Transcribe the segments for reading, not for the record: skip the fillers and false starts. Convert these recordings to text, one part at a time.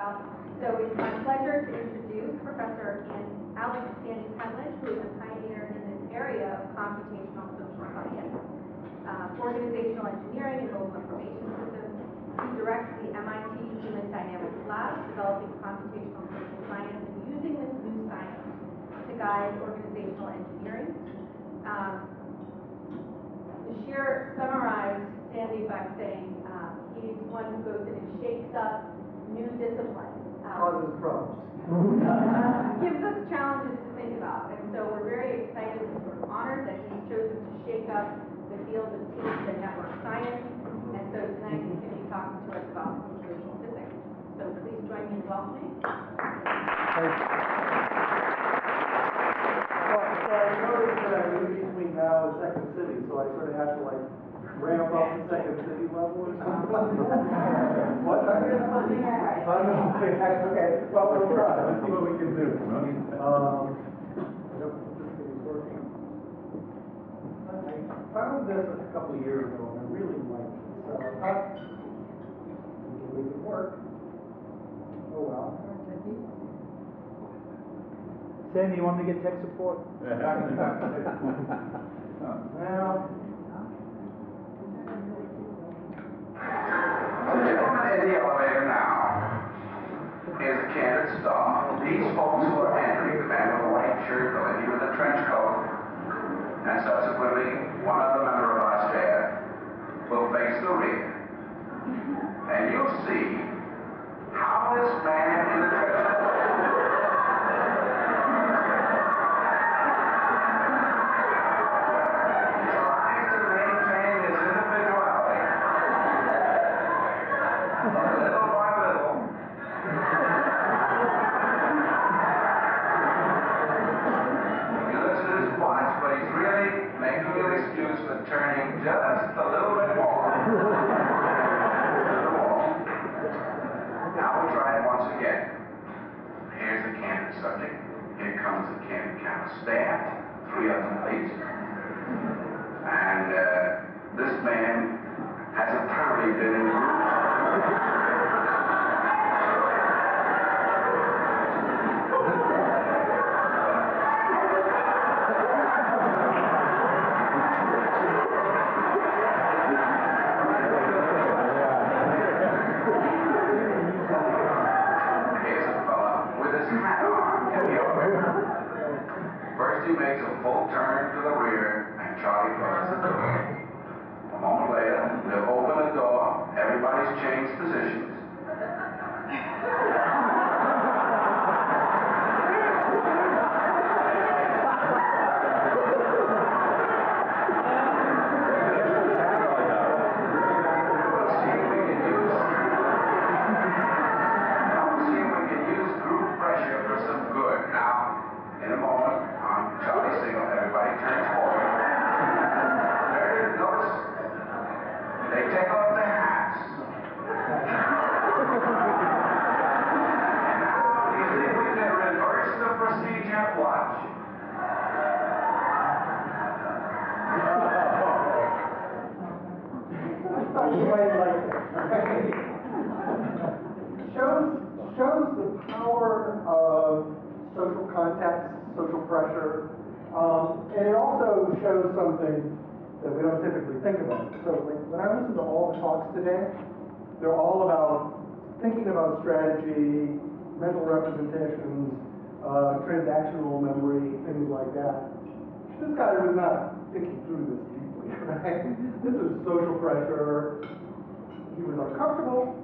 about. So it's my pleasure to introduce Professor Andy Pentland, who is a pioneer in this area of computational social science, organizational engineering, and mobile information systems. He directs the MIT Human Dynamics Lab, developing computational social science and using this new science to guide organizational engineering. Bashir summarized Sandy by saying he's one who goes in and shakes up new disciplines. Causes problems. Gives us challenges to think about. And so we're very excited and sort of honored that he's chosen to shake up the field of teams and network science. And so tonight he's going to be talking to us about some social physics. So please join me in welcoming. So I noticed that I'm in between now and Second City, so I sort of have to like ramp up the Second City level or something. What? Okay. Well, we'll try. Let's see what we can do. I hope this thing is working. I found this a couple of years ago, and I really liked it. So I thought we can make it work. Oh well. Sandy, you want me to get tech support? Well, The gentleman in the elevator now is a candid star. These folks who are entering, the man with the white shirt, the lady with the trench coat, and subsequently one other member of our staff will face the rear. And you'll see how this man in the trench coat tries to maintain his individuality. Little by little. You listen to his watch, but he's really making an excuse for turning just a little bit more to the wall. Now we'll try it once again. Here's the candid subject. Here comes the candid camera staff, 3 of them at least. And this man has apparently been in groups. Here's a fella with his hat on in the elevator. First he makes a full turn to the rear, and Charlie closes the door. A moment later, we'll open the door, everybody's changed positions. We'll see if we can use group pressure for some good. Now, in a moment, on Charlie's signal, everybody turns forward. Notice they take off their hats. And now, do you think we can reverse the procedure? Watch. I thought you might like it. Shows the power of social context, social pressure, and it also shows something that we don't typically think about. So like, when I listen to all the talks today, they're all about thinking about strategy, mental representations, transactional memory, things like that. This guy was not thinking through this deeply, right? This was social pressure. He was uncomfortable,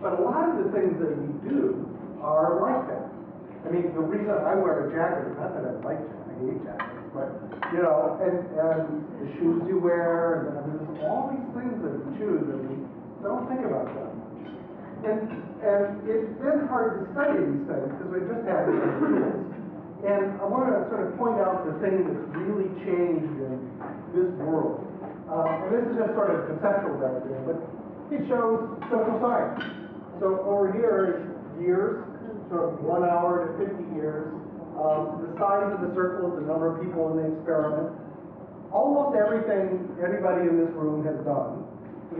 but a lot of the things that we do are like that. I mean, the reason I wear a jacket is not that I like jackets, I hate jackets, but, you know, and the shoes you wear, and I mean, there's all these things that we choose that we don't think about that much. And it's been hard to study these things because we just had these tools. And I want to sort of point out the thing that's really changed in this world. And this is just sort of conceptual diagram, but it shows social science. So over here is years, sort of 1 hour to 50 years. The size of the circle is the number of people in the experiment. Almost everything anybody in this room has done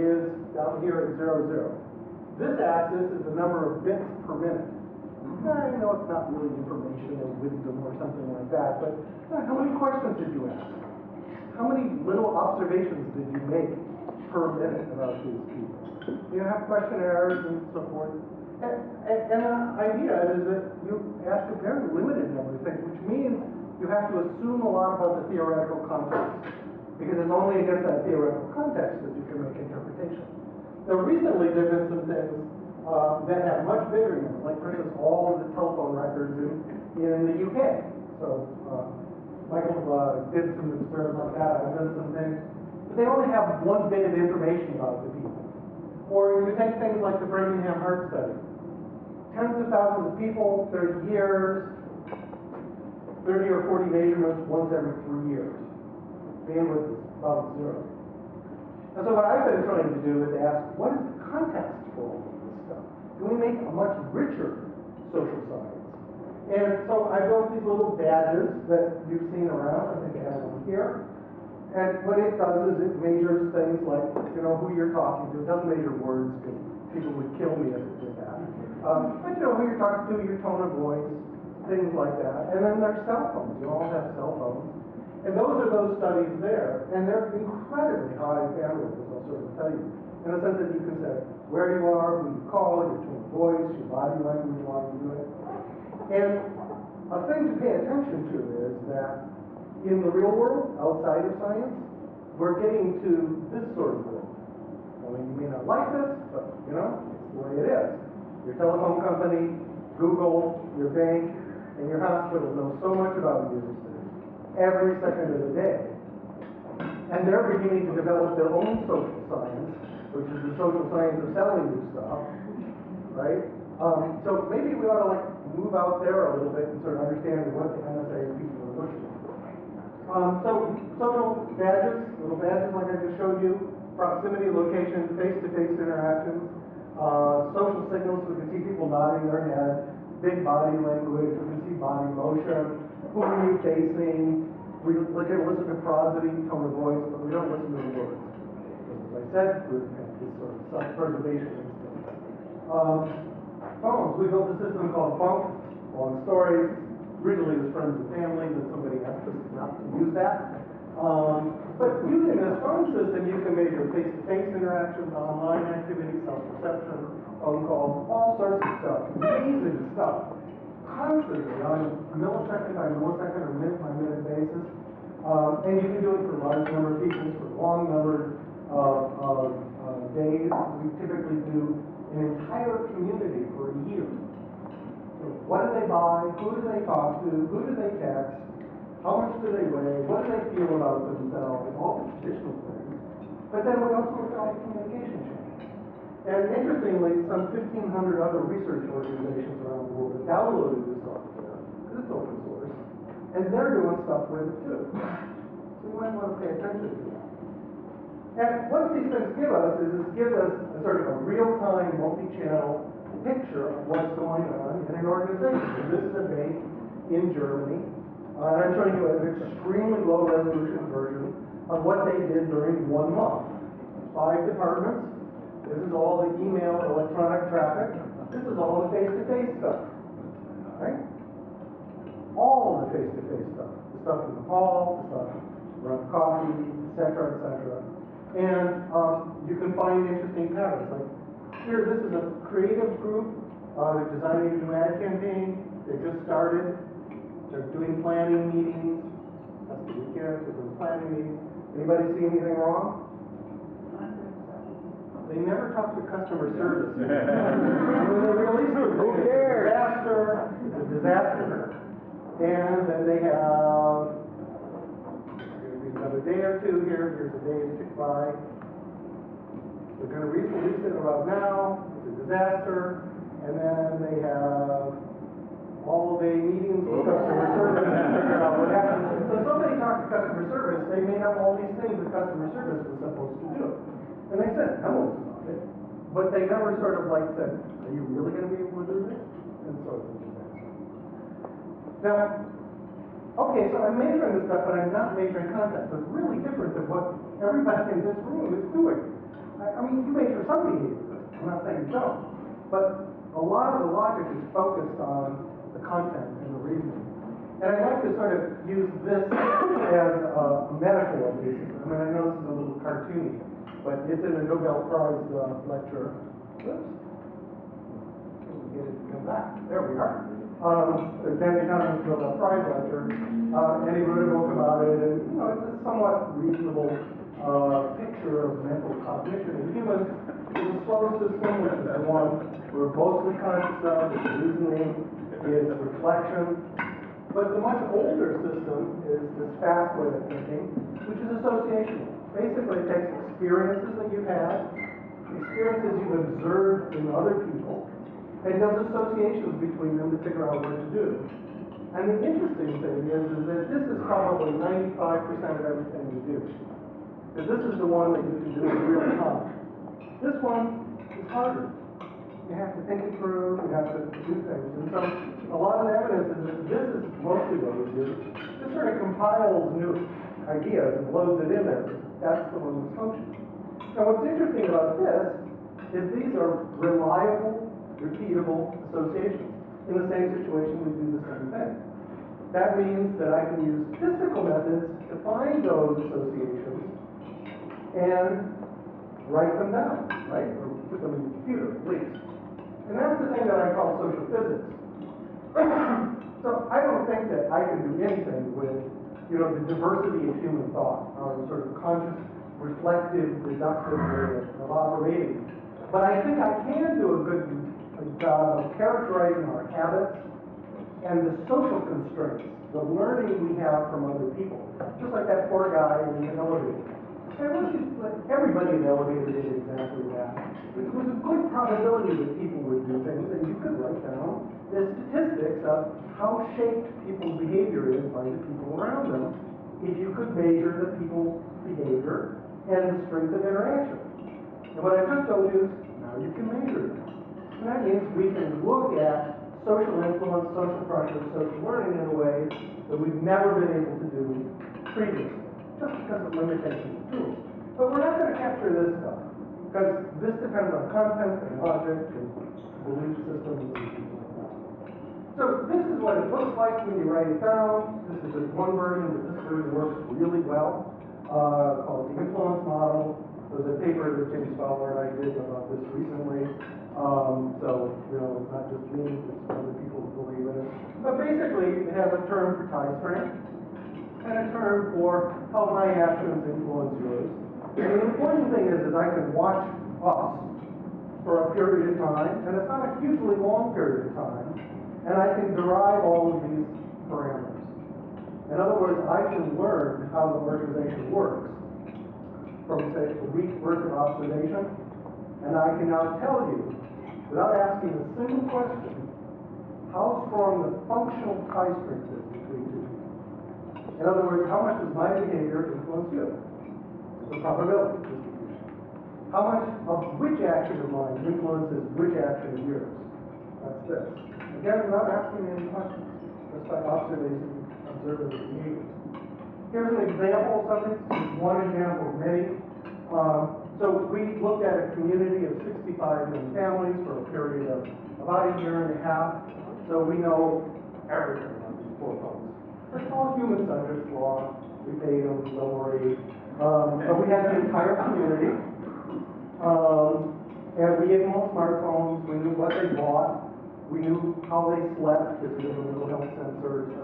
is down here at 0, 0. This axis is the number of bits per minute. I know it's not really information or wisdom or something like that, but how many questions did you ask? How many little observations did you make per minute about these people? You have questionnaires and so forth. And the idea is that you ask a very limited number of things, which means you have to assume a lot about the theoretical context, because it's only against that theoretical context that you can make interpretation. Now, recently there have been some things that have much bigger numbers, like for instance, all of the telephone records in the UK. So Michael did some experiments like that. I've done some things, but they only have one bit of information about the people. Or you take things like the Birmingham Heart Study. Tens of thousands of people, 30 years, 30 or 40 measurements once every 3 years. Bandwidth is about 0. And so what I've been trying to do is ask, what is the context for all of this stuff? Can we make a much richer social science? And so I built these little badges that you've seen around. I think I have one here. And what it does is it measures things like, who you're talking to. It doesn't measure words, because people would kill me if it did that. But who you're talking to, your tone of voice, things like that. And then there's cell phones. You all have cell phones. And those are those studies there. And they're incredibly high bandwidth, as I'll sort of tell you. In the sense that you can say where you are, who you call, your tone of voice, your body language while you do it. And a thing to pay attention to is that in the real world, outside of science, we're getting to this sort of world. I mean, you may not like this, but it's the way it is. Your telephone company, Google, your bank, and your hospital know so much about you every second of the day. And they're beginning to develop their own social science, which is the social science of selling you stuff, right? So maybe we ought to move out there a little bit and sort of understand what the NSA people are looking for. So social badges, little badges like I just showed you, proximity, location, face-to-face interactions, social signals, we can see people nodding their head, big body language, we can see body motion, who are you facing, we can listen to prosody, tone of voice, but we don't listen to the words. As I said, we have this sort of self-preservation instinct. Phones, we built a system called Funk, long stories. Originally it was friends and family, then somebody asked us not to use that. But using this phone system, you can measure face-to-face interactions, online activity, self-perception, phone calls, all sorts of stuff, amazing stuff, constantly on a millisecond by millisecond or minute by minute basis. And you can do it for a large number of people, for long number of days. We typically do an entire community for a year. So what do they buy? Who do they talk to? Who do they text? How much do they weigh? What do they feel about themselves? All the traditional things. But then we also look at all the communication channels. And interestingly, some 1,500 other research organizations around the world have downloaded this software, because it's open source, and they're doing stuff with it too. So you might want to pay attention to that. And what these things give us is it gives us a sort of a real-time, multi-channel picture of what's going on in an organization. So this is a bank in Germany. And I'm showing you an extremely low-resolution version of what they did during 1 month. 5 departments. This is all the email, electronic traffic. This is all the face-to-face stuff. Right? All the face-to-face stuff. The stuff in the hall, the stuff around coffee, etc., etc. And you can find interesting patterns. Like here, this is a creative group. They're designing a new ad campaign. They just started. They're doing planning meetings. That's the weekend. They're doing planning meetings. Anybody see anything wrong? They never talk to customer service. When they release it, who cares? Disaster. It's a disaster. And then they have another day or two here. Here's a day to tick by. They're going to release it about now. It's a disaster. And then they have all-day meetings with customer service to figure out what happened. So somebody talked to customer service. They made up all these things that customer service was supposed to do. And they sent memos about it. But they never sort of said, are you really going to be able to do this? And so it's a disaster. Now, okay, so I'm measuring this stuff, but I'm not measuring content. So it's really different than what everybody in this room is doing. I mean, you measure some behavior. I'm not saying you don't. but a lot of the logic is focused on the content and the reasoning. And I'd like to sort of use this as a metaphor, basically. I mean, I know this is a little cartoony, but it's in a Nobel Prize lecture. Oops. Get it to come back. There we are. Danny Kahneman's Nobel Prize lecture, and he wrote a book about it, and it's a somewhat reasonable picture of mental cognition in humans. It's a slow system, which is the one we're mostly conscious of. It's reasoning, it's reflection. But the much older system is this fast way of thinking, which is associational. Basically, it takes experiences that you've had, experiences you've observed in other people, and does associations between them to figure out what to do. And the interesting thing is that this is probably 95% of everything you do. Because this is the one that you can do in real time. This one is harder. You have to think it through, you have to do things. And so a lot of the evidence is that this is mostly what we do. This sort of compiles new ideas and loads it in there. That's the one that's functioning. Now what's interesting about this is these are reliable, repeatable associations. In the same situation, we do the same thing. That means that I can use statistical methods to find those associations and write them down, right? Or put them in the computer, at least. And that's the thing that I call social physics. So I don't think that I can do anything with, the diversity of human thought, our sort of conscious, reflective, deductive way of operating. But I think I can do a good job of characterizing our habits and the social constraints, the learning we have from other people. Just like that poor guy in the elevator. Everybody in the elevator did exactly that. It was a good probability that people would do things, and you could write down the statistics of how shaped people's behavior is by the people around them, if you could measure the people's behavior and the strength of interaction. And what I just told you is, now you can measure it. And that means we can look at social influence, social pressure, social learning in a way that we've never been able to do previously, just because of limitations of tools. But we're not going to capture this stuff, because this depends on content and logic and belief systems and things like that. So this is what it looks like when you write it down. This is just one version, but this version works really well, called the influence model. There's a paper that James Fowler and I did about this recently. So, it's not just me, it's other people who believe in it. But basically, it has a term for tie strength and a term for how my actions influence yours. And the important thing is I can watch us for a period of time, and it's not a hugely long period of time, and I can derive all of these parameters. In other words, I can learn how the organization works from, say, a week's worth of observation, and I can now tell you, without asking a single question, how strong the functional tie strength is between two people. In other words, how much does my behavior influence you? It's a probability distribution. How much of which action of mine influences which action of yours? That's this. Again, without asking any questions, just by observing the behavior. Here's an example of something, one example of many. So we looked at a community of 65 young families for a period of about a year and a half. So we know everything about these poor folks. It's all human-centered law. We paid them, don't worry. But we had the entire community. And we gave them all smartphones. We knew what they bought. We knew how they slept, because we had mental health sensors,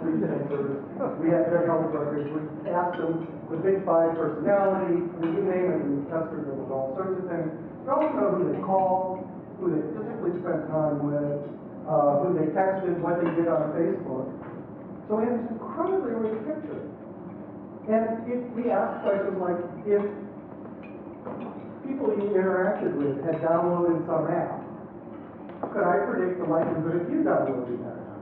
sleep sensors. We had their health records. We asked them the big five personality. You name it, we tested them with all sorts of things. We also know who they called, who they physically spent time with, who they texted, what they did on Facebook. So we have this incredibly rich picture. And if we asked questions like, if people you interacted with had downloaded some app, could I predict the likelihood of you downloading that app?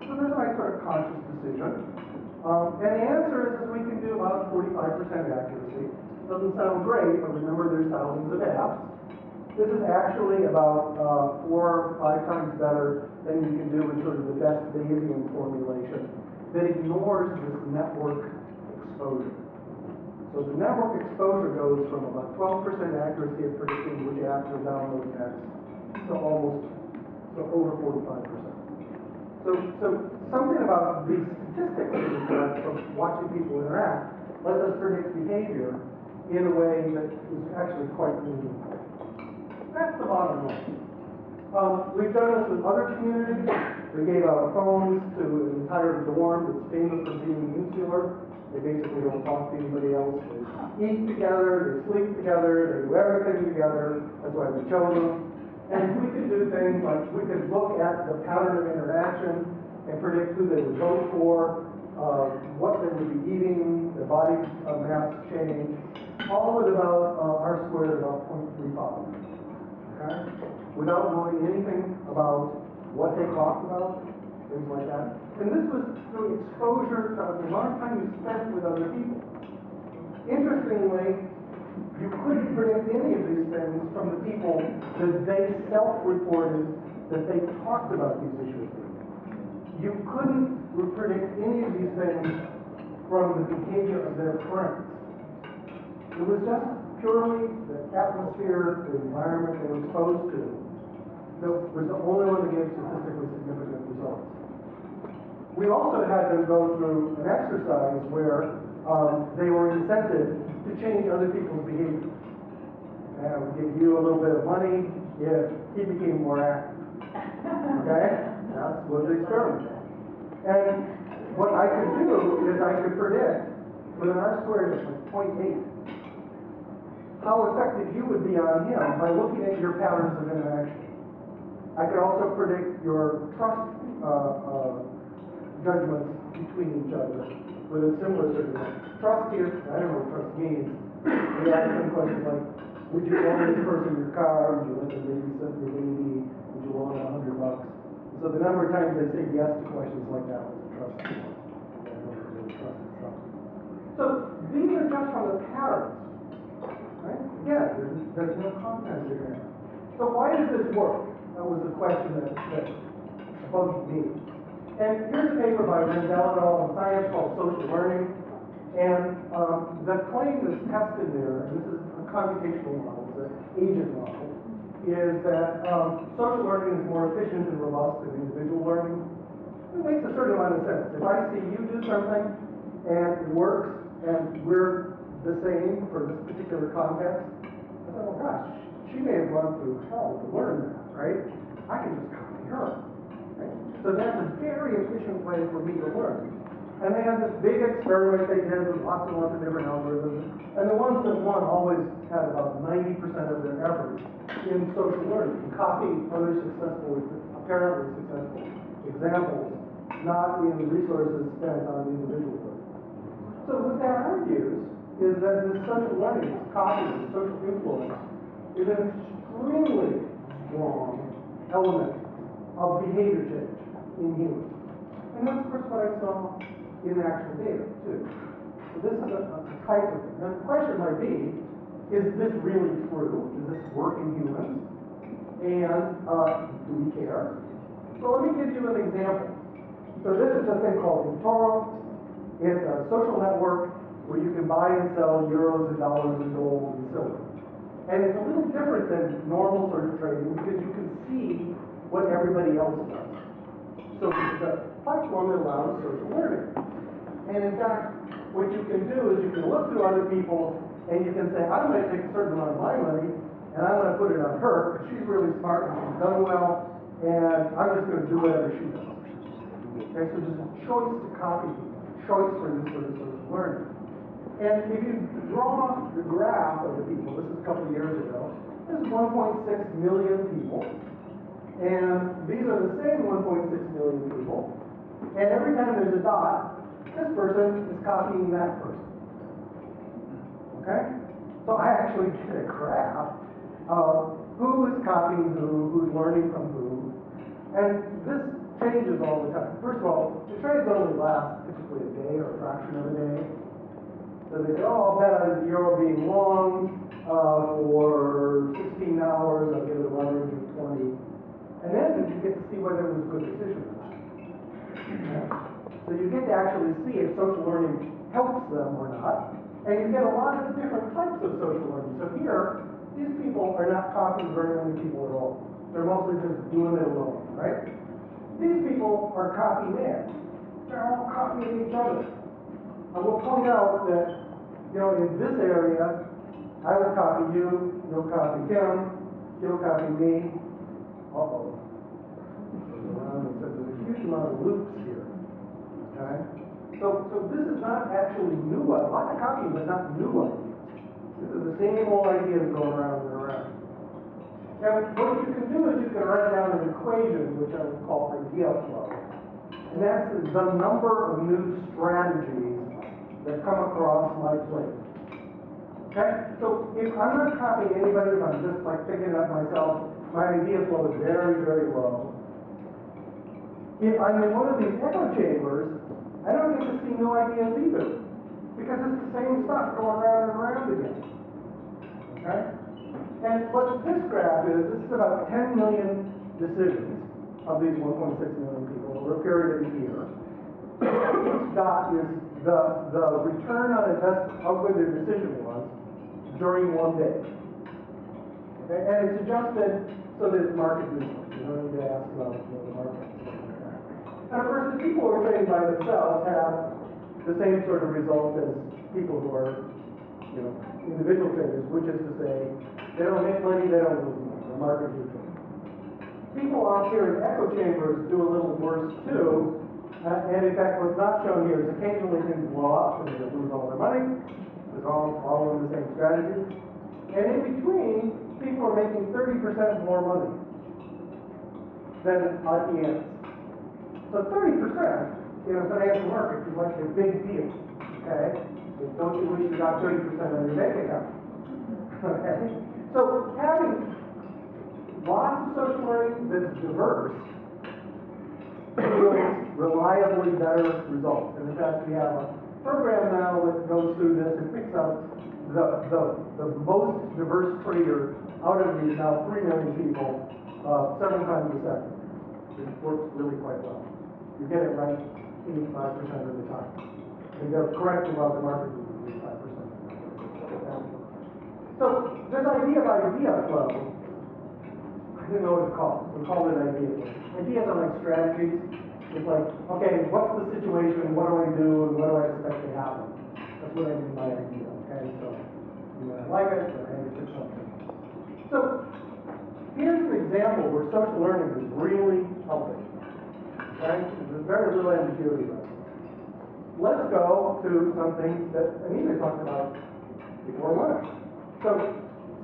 So there's a nice sort of conscious decision. And the answer is we can do about 45% accuracy. Doesn't sound great, but remember there's thousands of apps. This is actually about 4 or 5 times better than you can do with sort of the best Bayesian formulation that ignores this network exposure. So the network exposure goes from about 12% accuracy of predicting which app you'll download next, to to almost over 45%. So something about these statistics that we've got from watching people interact lets us predict behavior in a way that is actually quite meaningful. That's the bottom line. We've done this with other communities. We gave out phones to an entire dorm that's famous for being insular. They basically don't talk to anybody else. They eat together, they sleep together, they do everything together. That's why we chose them. And we could do things like we could look at the pattern of interaction and predict who they would vote for, what they would be eating, their body mass change, all with about R-squared about 0.35. Okay? Without knowing anything about what they talked about, things like that. And this was through exposure to the amount of time you spent with other people. Interestingly, you couldn't predict any of these things from the people that they self-reported that they talked about these issues with. You couldn't predict any of these things from the behavior of their friends. It was just purely the atmosphere, the environment they were exposed to, that was the only one that gave statistically significant results. We also had them go through an exercise where they were incented to change other people's behavior. And I would give you a little bit of money if he became more active. Okay? That was the experiment. And what I could do is I could predict with an R-squared of like 0.8 how effective you would be on him by looking at your patterns of interaction. I could also predict your trust judgments between each other with a similar sort of thing. Trust here, I don't know what trust means. We ask them questions like, would you loan this person your car? Would you let them babysit your baby? Would you loan them $100? So the number of times they say yes to questions like that was a trust score. Trust itself. So these are just from the patterns. Right? Again, there's no content here. So why does this work? That was the question that bugged me. And here's a paper by Rendell et al. In Science called Social Learning. And the claim that's tested there, and this is a computational model, it's an agent model, is that social learning is more efficient and robust than individual learning. It makes a certain amount of sense. If I see you do something and it works and we're the same for this particular context, I thought, well, gosh, she may have run through hell to learn that, right? I can just copy her, right? So that's a very efficient way for me to learn. And they had this big experiment they did with lots and lots of different algorithms, and the ones that won always had about 90% of their effort in social learning, copying other successful, apparently successful examples, not in resources spent on individual learning. So what that argues is that this social learning, this copying, this social influence, is an extremely strong element of behavior change in humans. And that's, of course, what I saw in actual data, too. So this is a type of thing. Now, the question might be, is this really true? Does this work in humans? And do we care? So let me give you an example. So this is a thing called eToro. It's a social network where you can buy and sell euros and dollars and gold and silver. And it's a little different than normal sort of trading because you can see what everybody else does. So it's a platform that allows social learning. And in fact, what you can do is you can look through other people and you can say, I'm going to take a certain amount of my money and I'm going to put it on her because she's really smart and she's done well, and I'm just going to do whatever she does. Okay, so there's a choice to copy, choice for this sort of social learning. And if you draw the graph of the people, this is a couple of years ago, this is 1.6 million people. And these are the same 1.6 million people. And every time there's a dot, this person is copying that person. Okay? So I actually get a graph of who is copying who's learning from who. And this changes all the time. First of all, the trades only last typically a day or a fraction of a day. So they say, oh, I'll bet on the euro being long for 16 hours, I'll get a leverage of 20. And then you get to see whether it was a good decision or not. Okay? So you get to actually see if social learning helps them or not. And you get a lot of different types of social learning. So here, these people are not copying very many people at all. They're mostly just doing it alone, right? These people are copyman. They're all copying each other. I will point out that, in this area, I will copy you, you'll copy him, he'll copy me. Uh-oh. So there's a huge amount of loops here, okay? So this is not actually new. A lot of copying, but not new ideas. This is the same old ideas going around and around. And what you can do is you can write down an equation, which I would call idea flow. And that's the number of new strategies that come across my plate. Okay? So if I'm not copying anybody, if I'm just like picking it up myself, my idea flow is very, very low. If I'm in one of these echo chambers, I don't get to see new ideas either, because it's the same stuff going around and around again. Okay? And what this graph is, this is about 10 million decisions of these 1.6 million people over a period of a year. Each dot is the return on investment, how good their decision was during one day. Okay? And it's adjusted so that it's market neutral. You don't need to ask about the market. And of course, the people who are trading by themselves have the same sort of result as people who are, individual traders, which is to say, they don't make money, they don't lose money. They're market neutral. People out here in echo chambers do a little worse too. And in fact, what's not shown here is occasionally things blow up and they lose all their money. It's all following the same strategy. And in between, people are making 30% more money than RPMs. So 30% in a financial market is like a big deal, okay? So don't you wish you got 30% on your bank account? Okay? So having lots of social learning that's diverse yields reliably better results. And in fact, we have a program now that goes through this and picks up the most diverse trader out of these now 3 million people 7 times a second. It works really quite well. You get it right 85% of the time. And they're correct about the market is 85%. So this idea of idea flow, I didn't know what to call it. We called it idea flow. Ideas are like strategies. It's like, okay, what's the situation? What do I do? And what do I expect to happen? That's what I mean by idea. Okay, so you might like it, but I had to pick something. So here's an example where social learning is really helping. Right? There's very little ambiguity about it. Let's go to something that Anita talked about before lunch. So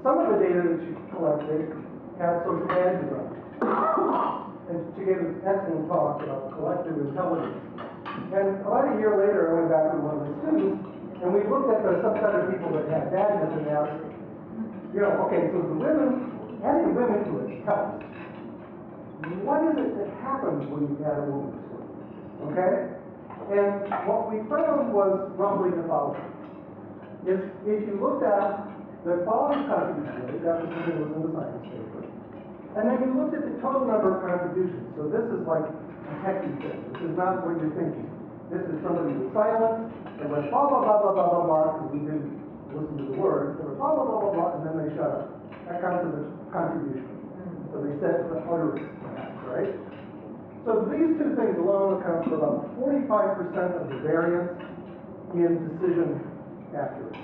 some of the data that she collected had social badges on it. And she gave this excellent talk about collective intelligence. And about a year later, I went back to one of my students, and we looked at the subset of people that had badges and asked, okay, so the women, adding women to it helps. What is it that happens when you add a woman to it? Okay? And what we found was roughly the following. If you looked at the quality contribution rate, that was something that was in the science paper, and then you looked at the total number of contributions. So this is like a techie thing. This is not what you're thinking. This is somebody who was silent, and went blah, blah, blah, blah, blah, blah, blah, because we didn't listen to the words. They were blah, blah, blah, blah, blah, and then they shut up. That counts as a contribution. So they said the utterance, perhaps, right? So these two things alone account for about 45% of the variance in decision accuracy.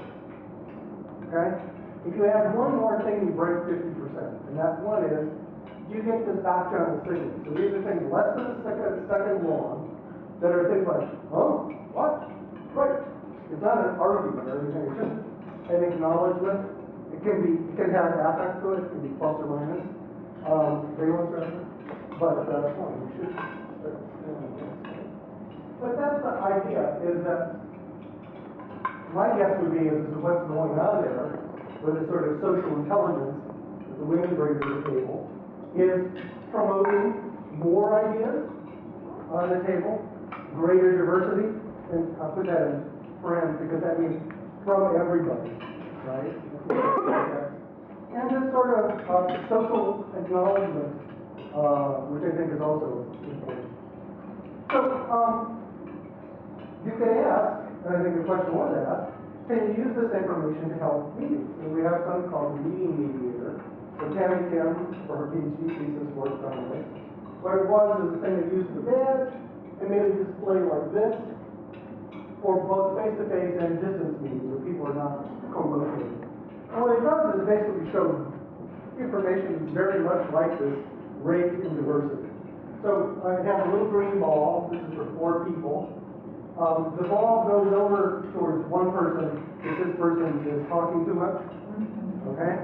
Okay? If you add one more thing, you break 50%. And that one is, do you get this back channel signal? So these are things less than a second long that are things like, oh, what? Right. It's not an argument or anything. It's just an acknowledgement. It can have affect to it. It can be plus or minus. Valence rather. But you should. But that's the idea, is that my guess would be is what's going on there with this sort of social intelligence that the women bring to the table is promoting more ideas on the table, greater diversity, and I'll put that in parentheses because that means from everybody, right? And this sort of social acknowledgement, which I think is also important. So, you can ask, and I think the question was asked, can you use this information to help meetings? And we have something called the meeting mediator. what Tammy Kim, for her PhD thesis, worked on this. What it was is a thing that used the badge and made a display like this for both face-to-face and distance meetings where people are not co-located. And what it does is basically show information that's very much like this rate in diversity. So I have a little green ball. This is for 4 people. The ball goes over towards one person if this person is talking too much. Okay?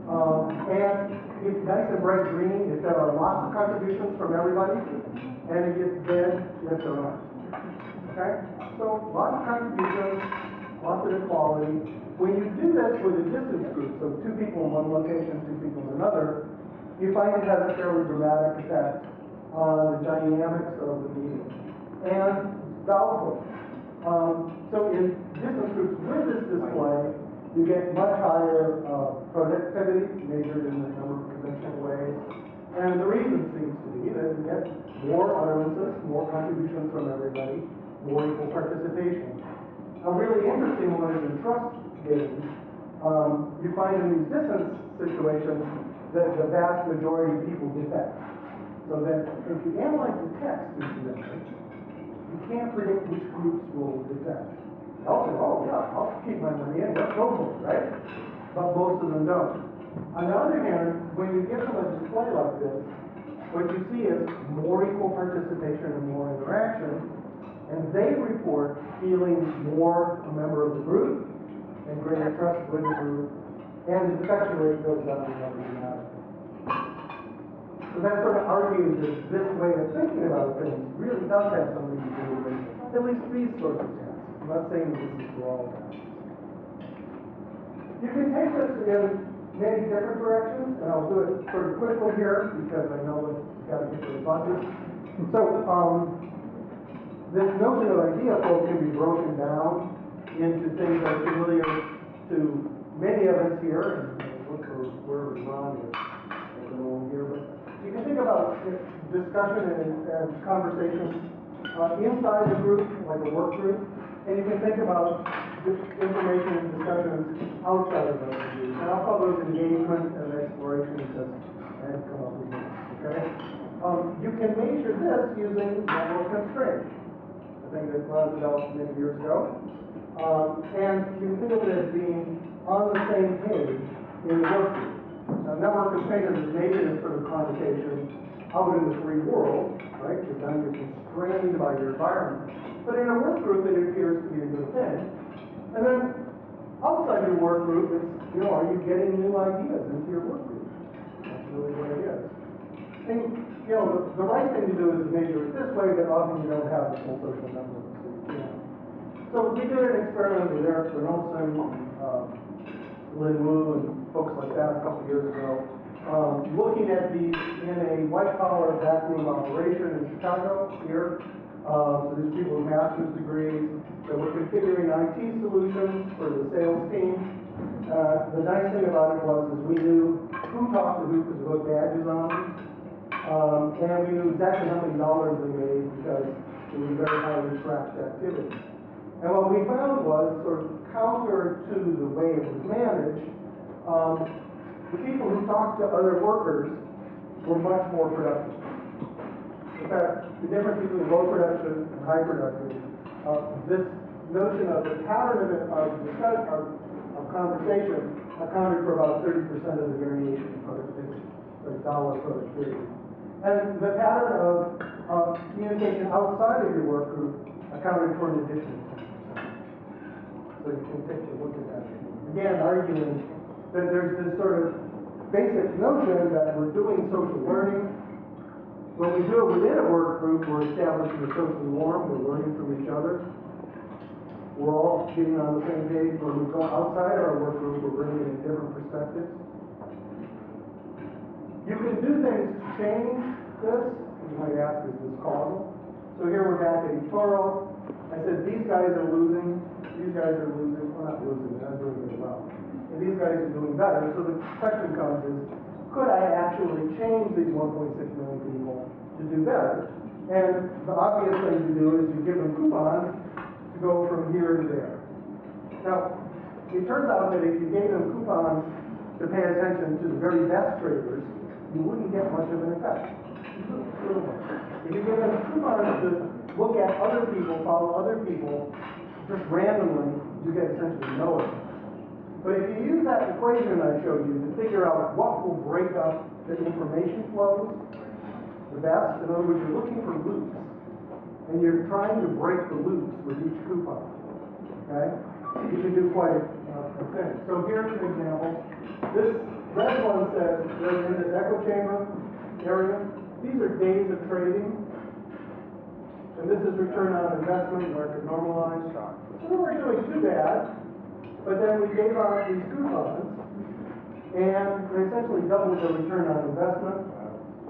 And it's nice and bright green if there are lots of contributions from everybody, and it gets red if there aren't. Okay? So lots of contributions, lots of equality. When you do this with a distance group, so 2 people in one location, 2 people in another, you find it has a fairly dramatic effect on the dynamics of the meeting and the output. So in distance groups with this display, you get much higher productivity measured in the number of conventional ways. And the reason seems to be that you get more utterances, more contributions from everybody, more equal participation. A really interesting one is in trust games. You find in these distance situations that the vast majority of people defect. So that if you analyze the text incidentally, you can't predict which groups will defect. They'll say, oh yeah, I'll keep my money in, let's go for it, right? But most of them don't. On the other hand, when you give them a display like this, what you see is more equal participation and more interaction, and they report feeling more a member of the group and greater trust with the group, and the defection rate goes down another dramatically. So that sort of argues that this way of thinking about things really does have something to do with at least these sorts of tasks. I'm not saying this is for all tasks. You can take this in many different directions, and I'll do it sort of quickly here because I know that you've got to get to the buses. So this notion of idea flow can be broken down into things that are familiar to many of us here, and look for where Ron is here, but you can think about discussion and conversations inside the group, like a work group, and you can think about information and discussions outside of those groups. And I'll call those engagement and exploration because I haven't come up with this, okay? You can measure this using network constraints, a thing that Ron developed many years ago. And you can think of it as being on the same page in the work group. Network constraint is a negative sort of connotation out in the free world, right? Because then you're constrained by your environment. But in a work group, it appears to be a good thing. And then outside your work group, it's, are you getting new ideas into your work group? That's really what it is. And, the right thing to do is to measure it this way, but often you don't have the full social network. So we did an experiment with Eric Bernolson, Lynn Wu, and folks like that a couple years ago, looking at these in a white-collar backroom operation in Chicago here. So these people with master's degrees that were configuring IT solutions for the sales team. The nice thing about it was we knew who talked to who because we put badges on them. And we knew exactly how many dollars they made because it was very highly tracked activity. And what we found was, sort of counter to the way it was managed, the people who talked to other workers were much more productive. In fact, the difference between low production and high production, this notion of the pattern of conversation accounted for about 30% of the variation in productivity, or dollar productivity. And the pattern of communication outside of your work group accounted for an additional 10%. So you can take a look at that. Again, arguing that there's this sort of basic notion that we're doing social learning. When we do it within a work group, we're establishing a social norm, we're learning from each other. We're all getting on the same page. When we go outside our work group, we're bringing in different perspectives. You can do things to change this. You might ask, is this causal? So here we're back at eToro. I said, these guys are losing. These guys are losing. Well, not losing, they're not doing very well. And these guys are doing better. So the question comes is, could I actually change these 1.6 million people to do better? And the obvious thing to do is you give them coupons to go from here to there. Now, it turns out that if you gave them coupons to pay attention to the very best traders, you wouldn't get much of an effect. If you give them coupons to look at other people, follow other people, just randomly, you get essentially no effect. But if you use that equation I showed you to figure out what will break up the information flows the best, in other words, you're looking for loops, and you're trying to break the loops with each coupon, okay? You can do quite a thing. So here's an example. This red one says they're in this echo chamber area. These are days of trading. And this is return on investment, market normalized. So we weren't doing too bad, but then we gave out these coupons, and they essentially doubled the return on investment.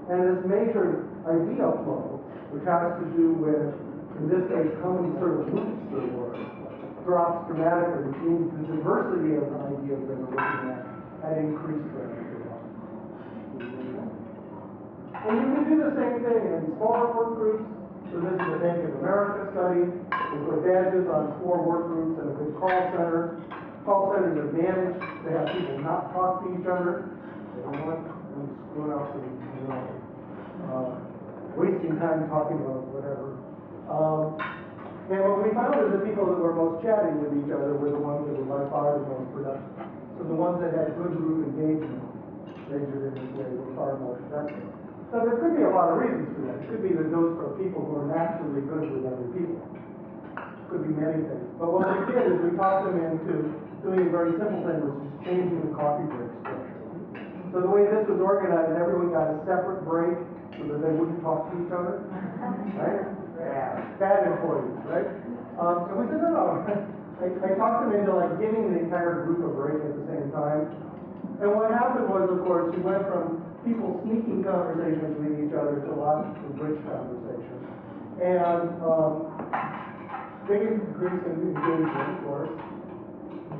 And this measured idea flow, which has to do with, in this case, how many sort of loops there were, drops dramatically, which means the diversity of ideas that we're looking at had increased dramatically. And you can do the same thing in smaller work groups. So this is a Bank of America study. We put badges on 4 work groups and a big call center. Call centers are managed to have people not talk to each other. They don't want them screwing up and, wasting time talking about whatever. And what we found is the people that were most chatty with each other were the ones that were by far the most productive. So the ones that had good group engagement, measured in this way, were far more productive. So there could be a lot of reasons for that. It could be that those are people who are naturally good with other people. It could be many things. But what we did is we talked them into doing a very simple thing, which is changing the coffee break structure. So the way this was organized, everyone got a separate break so that they wouldn't talk to each other. Right? Yeah. Bad employees, right? So we said, no. I talked them into like giving the entire group a break at the same time. And what happened was, of course, you went from people sneaking conversations with each other to lots of rich conversations. And big increase in engagement, of course.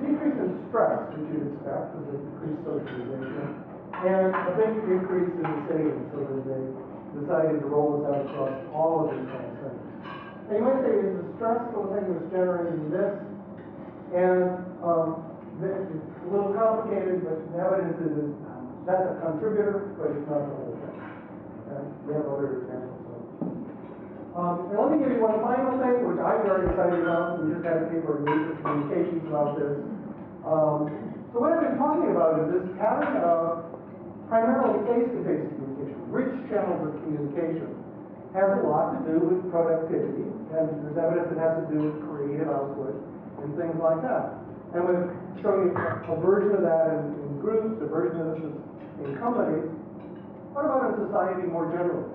Decrease in stress, which you'd expect, because of increased socialization. And a big increase in the savings, so that they decided to roll this out across all of these kind of things. And you might say, is the stress the thing that's generating this? And it's a little complicated, but the evidence is that's a contributor, but it's not the whole thing. Okay? We have other examples of it. And let me give you one final thing, which I'm very excited about. We just had a paper in Nature Communications about this. So what I've been talking about is this pattern of primarily face-to-face communication, rich channels of communication, has a lot to do with productivity, and there's evidence it has to do with creative output and things like that. And we've shown you a version of that in groups, a version of this in companies. What about in society more generally?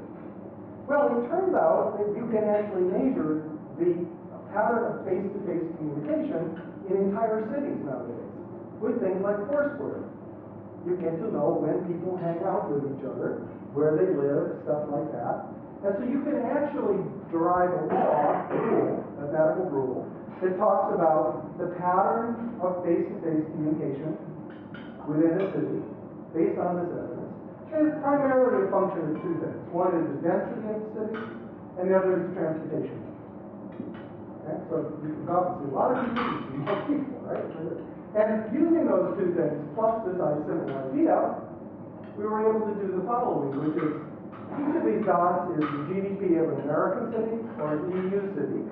Well, it turns out that you can actually measure the pattern of face-to-face communication in entire cities nowadays with things like Foursquare. You get to know when people hang out with each other, where they live, stuff like that. And so you can actually derive a law, a rule, a mathematical rule, that talks about the pattern of face-to-face communication within a city based on this evidence. And it's primarily a function of 2 things. One is the density of the city, and the other is transportation. Okay? So you can go out and see a lot of people, you see more people, right? And using those 2 things, plus this simple idea, we were able to do the following, which is each of these dots is the GDP of an American city or an EU city.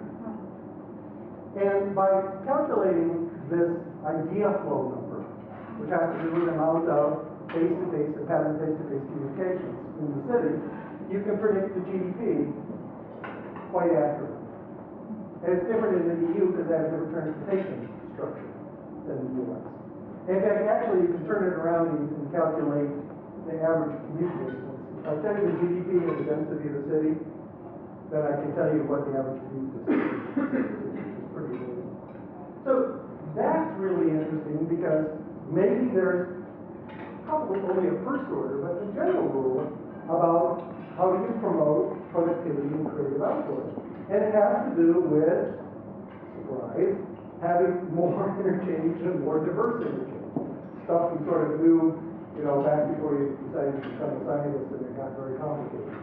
And by calculating this idea flow number, which has to do with the amount of face-to-face and pattern face-to-face communications in the city, you can predict the GDP quite accurately. And it's different in the EU because they have a different transportation structure than the US. In fact, actually, you can turn it around and you can calculate the average commute distance. If I tell you the GDP and the density of the city, then I can tell you what the average commute distance is, which is pretty amazing. So that's really interesting because maybe there's probably only a first order, but a general rule about how do you promote productivity and creative output. And it has to do with, surprise, having more interchange and more diverse interchange. Stuff we sort of knew, back before you decided to become a scientist, and it got very complicated.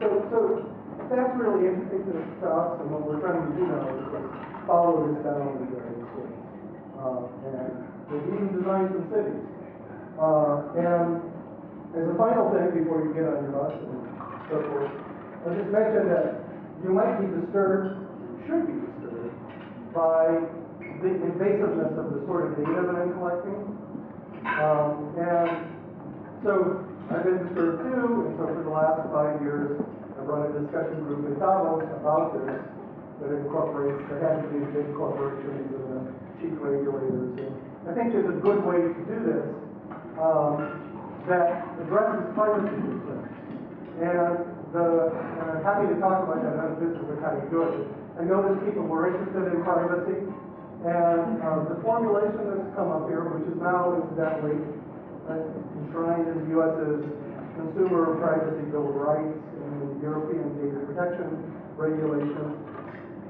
So that's really interesting to us, and what we're trying to do now is follow this down in various ways. And we've even designed some cities And as a final thing, before you get on your bus and so forth, I'll just mention that you might be disturbed, should be disturbed, by the invasiveness of the sort of data that I'm collecting. And so I've been disturbed too, and so for the last 5 years, I've run a discussion group in Davos about this, that incorporates the heads of these big corporations and the chief regulators. And I think there's a good way to do this that addresses privacy concerns. And I'm happy to talk about that. I know this is the kind of good. I noticed people were interested in privacy, and the formulation that's come up here, which is now incidentally enshrined in the U.S.'s Consumer Privacy Bill of Rights and the European Data Protection Regulations,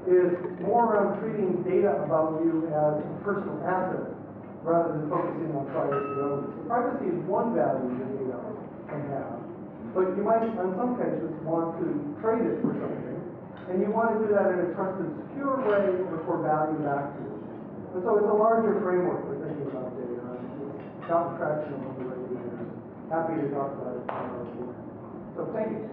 is more around treating data about you as a personal asset rather than focusing on privacy only. So privacy is one value that data can have, but you might, on some cases, want to trade it for something, and you want to do that in a trusted, secure way or for value back to you. And so it's a larger framework for thinking about data, and it's gotten traction among the regulators. Happy to talk about it. So thank you.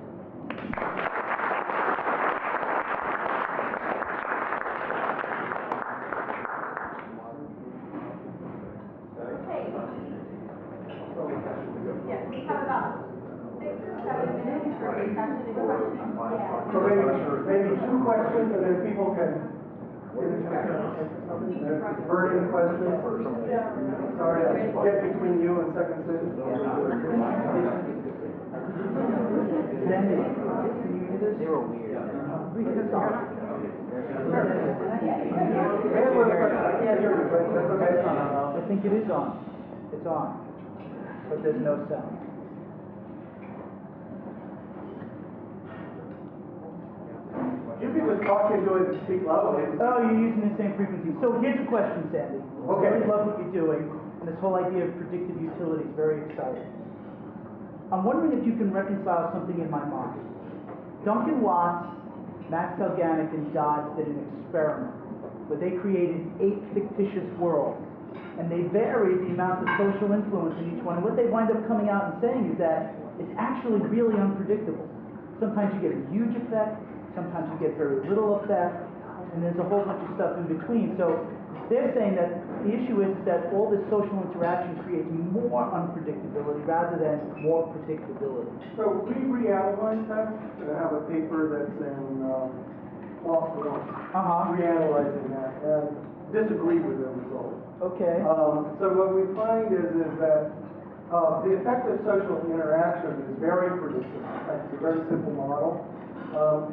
Yes, we have about 6 or 7 minutes for discussion and questions. So maybe 2 questions, and then people can burning questions. Sorry, I get between you and Second City. Sandy, can you hear this? Zero weird. I can't hear you, but that's okay. I think it is on. It's on. But there's no sound. You can just talk into it and speak loudly. Oh, you're using the same frequency. So here's a question, Sandy. Okay. I really love what you're doing, and this whole idea of predictive utility is very exciting. I'm wondering if you can reconcile something in my mind. Duncan Watts, Max Alganic, and Dodds did an experiment where they created 8 fictitious worlds, and they varied the amount of social influence in each one. And what they wind up coming out and saying is that it's actually really unpredictable. Sometimes you get a huge effect, sometimes you get very little effect, and there's a whole bunch of stuff in between. So they're saying that the issue is that all this social interaction creates more unpredictability rather than more predictability. So we reanalyzed that, and I have a paper that's in PLOS One, reanalyzing that, and disagree with the result. Okay. So what we find is that the effect of social interaction is very predictable. It's a very simple model,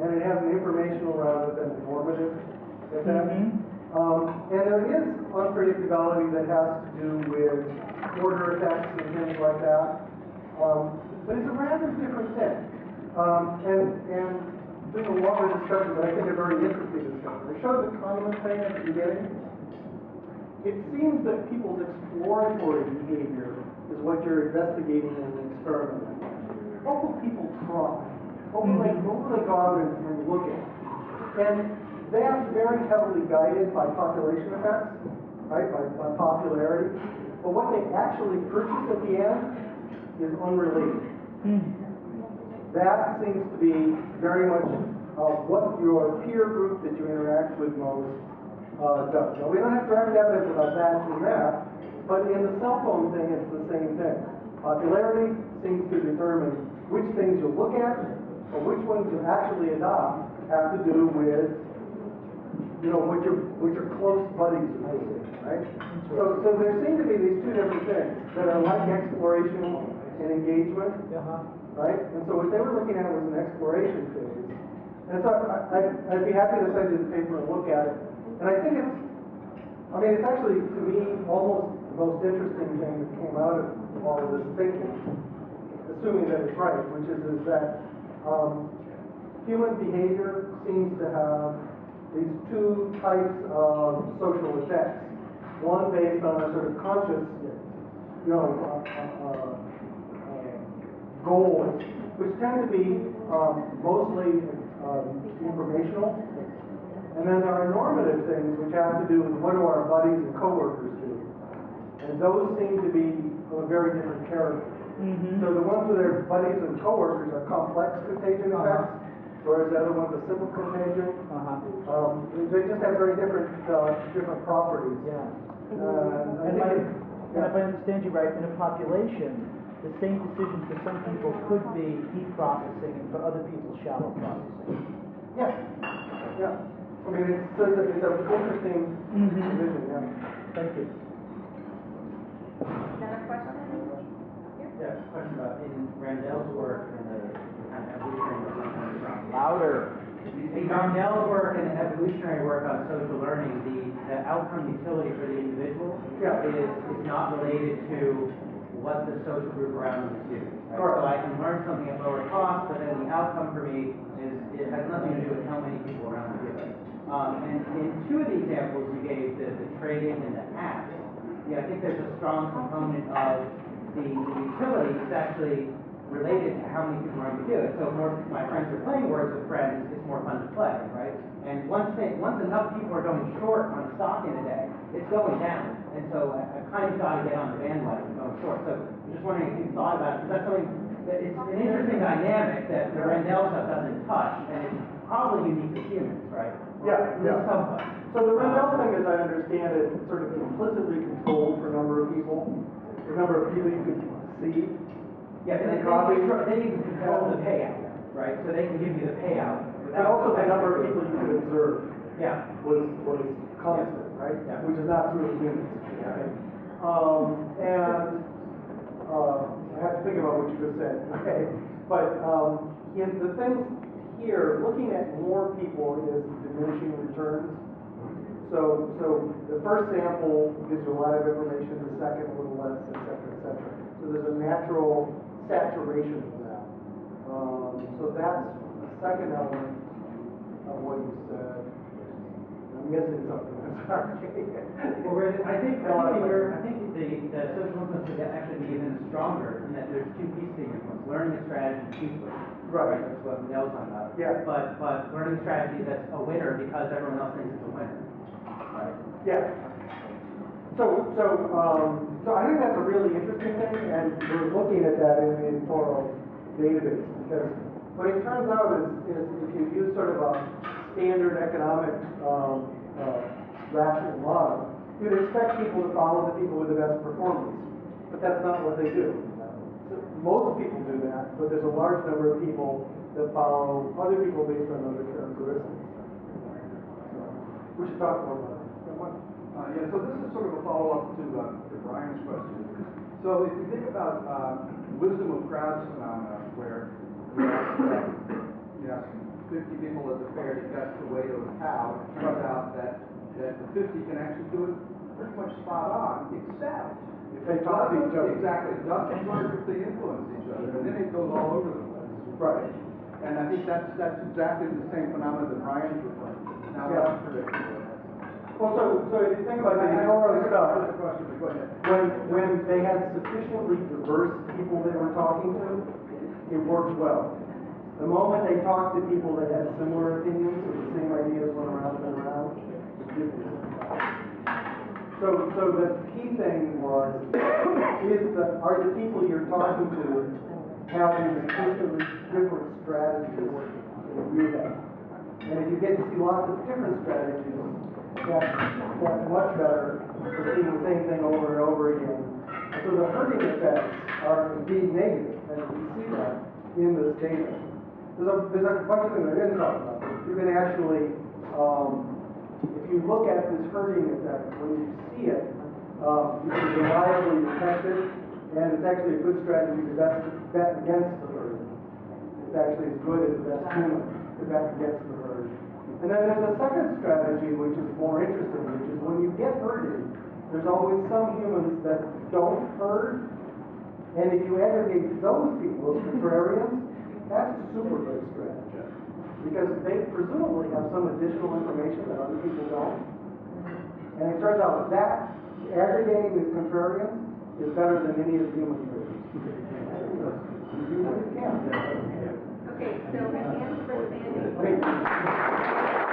and it has an informational rather than a normative effect. And there is unpredictability that has to do with order effects and things like that. But it's a rather different thing. And doing a longer discussion, but I think a very interesting discussion. I showed the common thing at the beginning. It seems that people's exploratory behavior is what you're investigating in an experiment. What will people try? What will they go out and look at? And that's very heavily guided by population effects, right? By popularity. But what they actually purchase at the end is unrelated. That seems to be very much what your peer group that you interact with most does. Now, we don't have direct evidence about that in that, but in the cell phone thing, it's the same thing. Popularity seems to determine which things you look at, or which ones you actually adopt have to do with, what your close buddies are doing, right? So there seem to be these 2 different things that are like exploration and engagement, right? And so what they were looking at was an exploration phase. And so I'd be happy to send you the paper and look at it. And I think it's actually, to me, almost the most interesting thing that came out of all of this thinking, assuming that it's right, which is that human behavior seems to have these 2 types of social effects. One based on a sort of conscious, goals, which tend to be mostly informational. And then there are normative things which have to do with what do our buddies and coworkers do. And those seem to be of a very different character. Mm-hmm. So the ones with their buddies and coworkers are complex contagion effects, whereas the other ones are simple contagion. They just have very different properties. Yeah. I And think if I understand you right, in a population, the same decision for some people could be deep processing and for other people shallow processing. yeah. I mean, it's an interesting division, yeah. Thank you. Another question? Yeah, question about in Randell's work and the kind of evolutionary louder. In Randell's work and the evolutionary work on social learning, the outcome utility for the individual is not related to what the social group around them is doing. Right? So I can learn something at lower cost, but then the outcome for me it has nothing to do with how many people around me do it. And in two of the examples you gave, the trading and the apps, I think there's a strong component of the utility is actually related to how many people are going to do it. So more my friends are playing Words with Friends, it's more fun to play, right? And once enough people are going short on stock in a day, it's going down. And so I kind of got to get on the bandwagon going short. So I'm just wondering if you've thought about it, because that's something that it's an interesting dynamic that the Randell stuff doesn't touch, and it's probably unique to humans, right? Yeah. Somewhat. So the Randell thing, as I understand it, sort of implicitly controlled for a number of people. The number of people you could see. Yeah, they can control the payout, right? So they can give you the payout. And also the number of people you could observe. Yeah. Was constant, right? Yeah. Which is not true of humans. Right? I have to think about what you just said. Okay. But in the things here, looking at more people is diminishing returns. So the first sample gives you a lot of information, the second a little less, et cetera, et cetera. So there's a natural saturation of that. So that's the second element of what you said. I'm missing something. I'm sorry. Well, I think the social influence could actually be even stronger in that there's two pieces of influence: learning a strategy cheaply. Right. That's what Nell's on about. Yeah. But learning a strategy that's a winner because everyone else thinks it's a winner. Right. Yeah. So I think that's a really interesting thing, and we're looking at that in the informal database, because what it turns out is if you use sort of a standard economic rational model, you'd expect people to follow the people with the best performance, but that's not what they do. So most people do that, but there's a large number of people that follow other people based on other characteristics. We should talk more about it. So this is sort of a follow-up to Brian's question. So if you think about wisdom of crowds phenomena, where you ask 50 people at the fair to guess the weight of a cow, it turns out that the 50 can actually do it pretty much spot on, except if they talk to each other. Exactly. It doesn't work if they influence each other, and then it goes all over the place. Right. And I think that's exactly the same phenomenon that Brian's referring to. Now that's predictable. Well, so if you think about the electoral stuff, Go ahead. when they had sufficiently diverse people they were talking to, it worked well. The moment they talked to people that had similar opinions, or the same ideas went around and around, it didn't work. So the key thing are the people you're talking to having sufficiently different strategies than you have? And if you get to see lots of different strategies, that's much better for seeing the same thing over and over again. So the herding effects are indeed negative, and we see that in this data. There's a bunch of things I didn't talk about. You can actually, if you look at this herding effect, when you see it, you can reliably detect it, and it's actually a good strategy to bet against the herd. It's actually as good as the best human to bet against the herd. And then there's a second strategy which is more interesting, which is when you get herded, there's always some humans that don't herd, and if you aggregate those people as contrarians, that's a super good strategy. Because they presumably have some additional information that other people don't. And it turns out that aggregating these contrarians is better than any of the human groups. You can. Okay, so hands for standing. Okay.